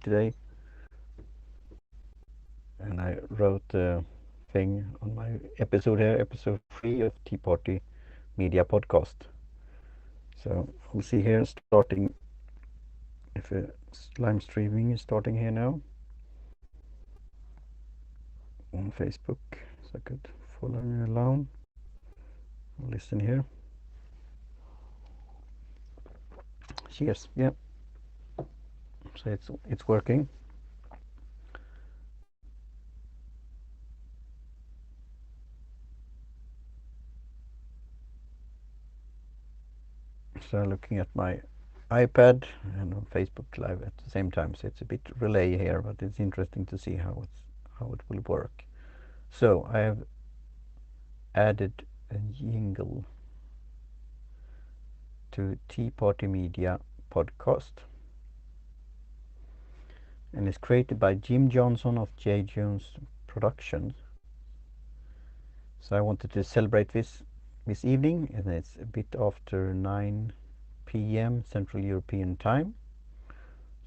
today, and I wrote a thing on my episode here, episode 3 of Tea Party Media Podcast. So we'll see here starting, if live streaming is starting here now on Facebook, so I could follow me along, listen here. Cheers, yeah. So it's working. So looking at my iPad and on Facebook Live at the same time, so it's a bit relay here, but it's interesting to see how it will work. So I have added a jingle to Tea Party Media Podcast, and it's created by Jim Johnson of J. Jones Productions. So I wanted to celebrate this evening, and it's a bit after 9 p.m. Central European Time.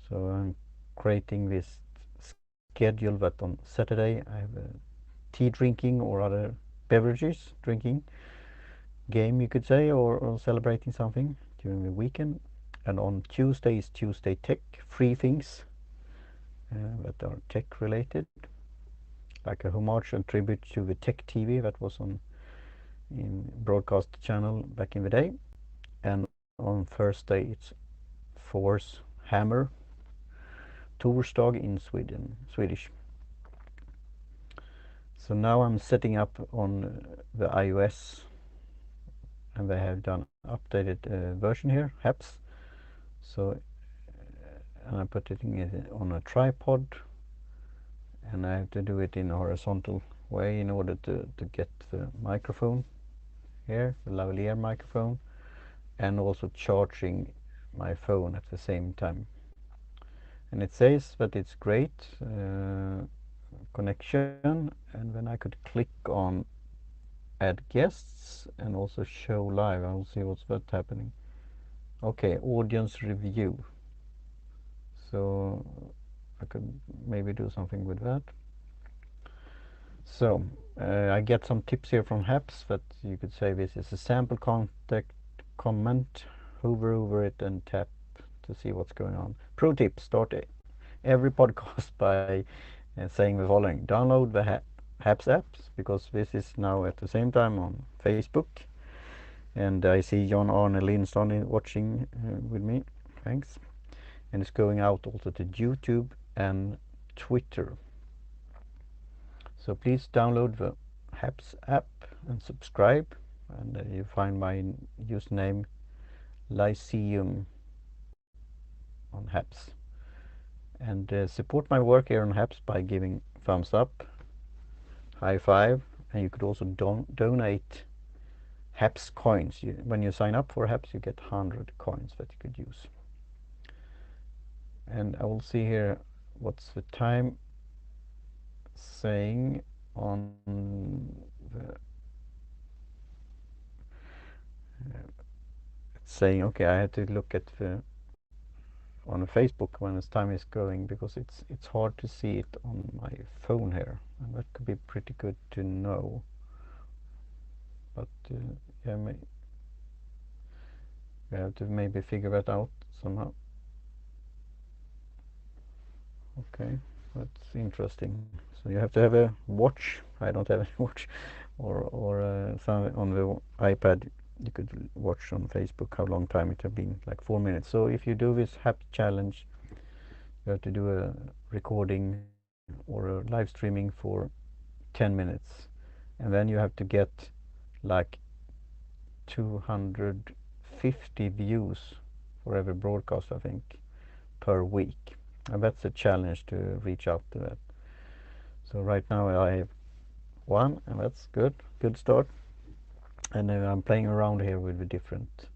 So I'm creating this schedule that on Saturday I have a tea drinking or other beverages drinking game, you could say, or celebrating something during the weekend. And on Tuesday is Tuesday Tech, free things that are tech related, like a homage and tribute to the Tech TV that was on in broadcast channel back in the day. And on Thursday it's Force Hammer, Torsdag in Swedish. So now I'm setting up on the iOS, and they have done updated version here, HAPS. So and I'm putting it on a tripod, and I have to do it in a horizontal way in order to get the microphone here, the lavalier microphone, and also charging my phone at the same time. And it says that it's great connection, and then I could click on add guests and also show live. I'll see what's that happening. Okay, audience review. So I could maybe do something with that. So I get some tips here from HAPS that you could say this is a sample contact comment. Hover over it and tap to see what's going on. Pro tip: start every podcast by saying the following: download the HAPS apps, because this is now at the same time on Facebook. And I see John Arne Lindstone watching with me. Thanks. And it's going out also to YouTube and Twitter. So please download the HAPS app and subscribe. And you find my username Lyceum on HAPS. And support my work here on HAPS by giving thumbs up, high five, and you could also donate HAPS coins. When you sign up for HAPS, you get 100 coins that you could use. And I will see here what's the time saying on the it's saying, okay, I had to look at the on Facebook when this time is going, because it's hard to see it on my phone here, and that could be pretty good to know. But yeah, we have to maybe figure that out somehow. Okay, that's interesting. So you have to have a watch. I don't have a watch, or some on the iPad. You could watch on Facebook how long time it has been, like 4 minutes. So if you do this HAP challenge, you have to do a recording or a live streaming for 10 minutes, and then you have to get like 250 views for every broadcast, I think, per week. And that's a challenge to reach out to that. So right now I have one, and that's good start. And I'm playing around here with the different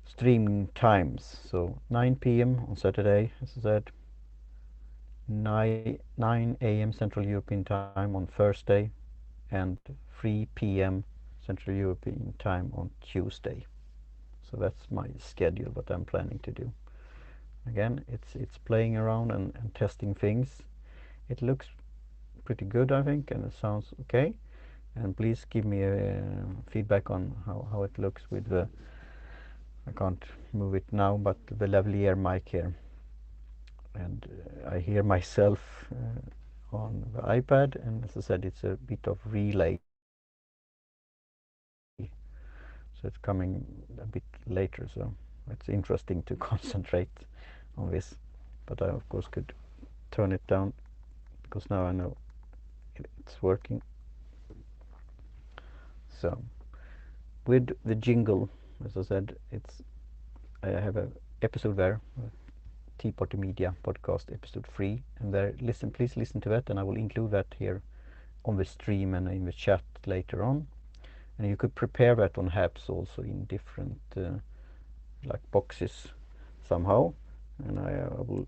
streaming times. So 9 p.m. on Saturday, as I said, 9 a.m. Central European Time on Thursday, and 3 p.m. Central European Time on Tuesday. So that's my schedule, what I'm planning to do. Again, it's playing around and testing things. It looks pretty good, I think, and it sounds okay. And please give me a feedback on how it looks with the, I can't move it now, but the lavalier mic here. And I hear myself on the iPad, and as I said, it's a bit of relay, so it's coming a bit later, so it's interesting to concentrate on this. But I of course could turn it down, because now I know it's working. So with the jingle, as I said, I have a episode there, Tea Party Media podcast episode 3, and there please listen to that, and I will include that here on the stream and in the chat later on. And you could prepare that on Habs also in different like boxes somehow, and I will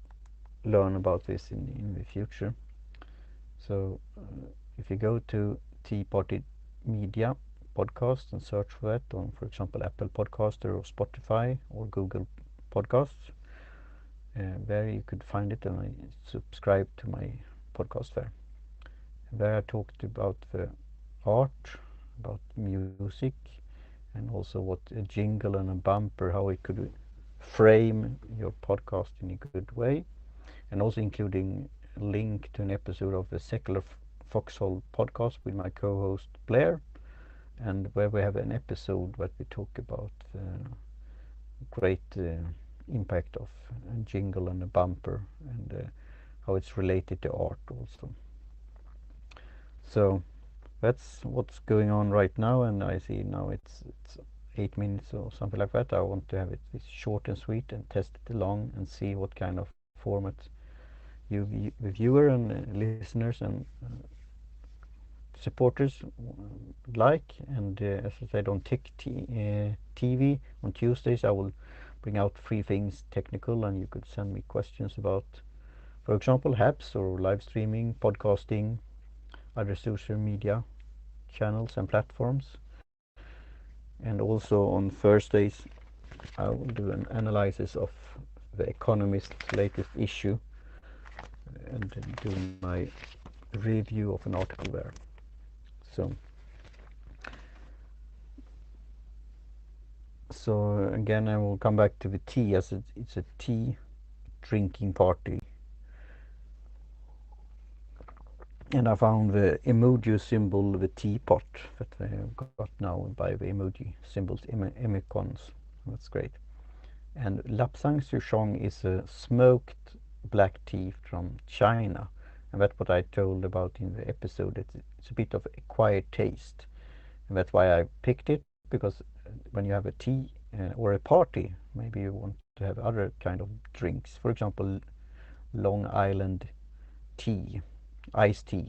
learn about this in the future. So if you go to Tea Party Media podcast and search for that on, for example, Apple Podcaster or Spotify or Google Podcasts, there you could find it, and I subscribe to my podcast there. There I talked about the art, about music, and also what a jingle and a bumper, how it could frame your podcast in a good way, and also including a link to an episode of the Secular Foxhole podcast with my co-host Blair, and where we have an episode where we talk about great impact of a jingle and a bumper, and how it's related to art also. So that's what's going on right now, and I see now it's 8 minutes or something like that. I want to have it short and sweet and test it along and see what kind of format you, the viewer and listeners and supporters like. And as I said, on TV on Tuesdays I will bring out 3 things technical, and you could send me questions about, for example, apps or live streaming, podcasting, other social media channels and platforms. And also on Thursdays I will do an analysis of the Economist's latest issue and do my review of an article there. So again, I will come back to the tea, as it's a tea drinking party. And I found the emoji symbol, the teapot, that I have got now by the emoji symbols, emicons. That's great. And Lapsang Souchong is a smoked black tea from China. And that's what I told about in the episode. It's a bit of a quiet taste. And that's why I picked it, because when you have a tea or a party, maybe you want to have other kind of drinks. For example, Long Island tea, iced tea.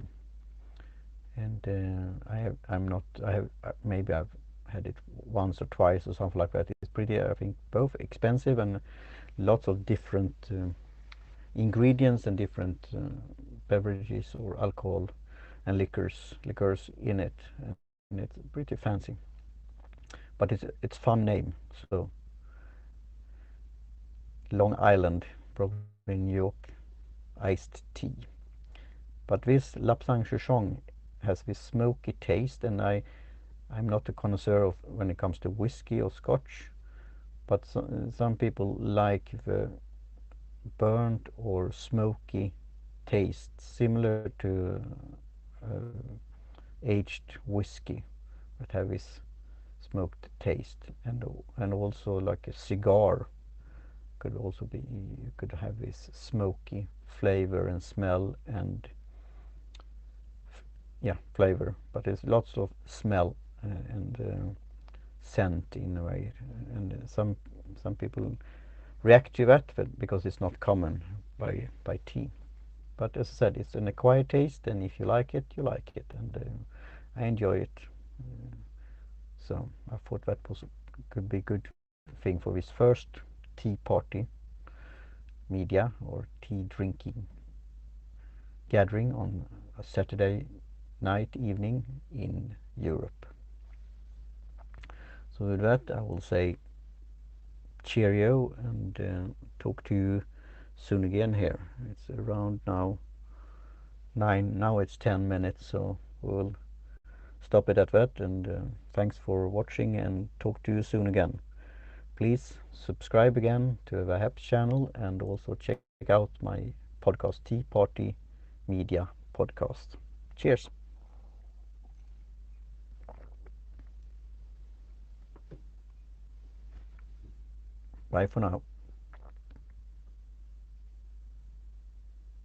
And maybe I've had it once or twice or something like that. It's pretty, I think, both expensive and lots of different ingredients and different beverages or alcohol and liquors in it, and it's pretty fancy. But it's fun name, so Long Island, probably New York, iced tea. But this Lapsang Souchong has this smoky taste, and I'm not a connoisseur of when it comes to whiskey or scotch, but some people like the burnt or smoky taste, similar to aged whiskey, that have this smoked taste, and also like a cigar could also be, you could have this smoky flavor and smell and yeah, flavor, but there's lots of smell and scent in a way, and some people react to that, because it's not common by tea. But as I said, it's an acquired taste, and if you like it, you like it, and I enjoy it. So I thought that could be a good thing for this first tea party media or tea drinking gathering on a Saturday night evening in Europe. So with that, I will say cheerio and talk to you soon again here. It's around now 9, now it's 10 minutes, so we'll stop it at that, and thanks for watching, and talk to you soon again. Please subscribe again to the Haps channel, and also check out my podcast, Tea Party Media Podcast. Cheers. Bye for now.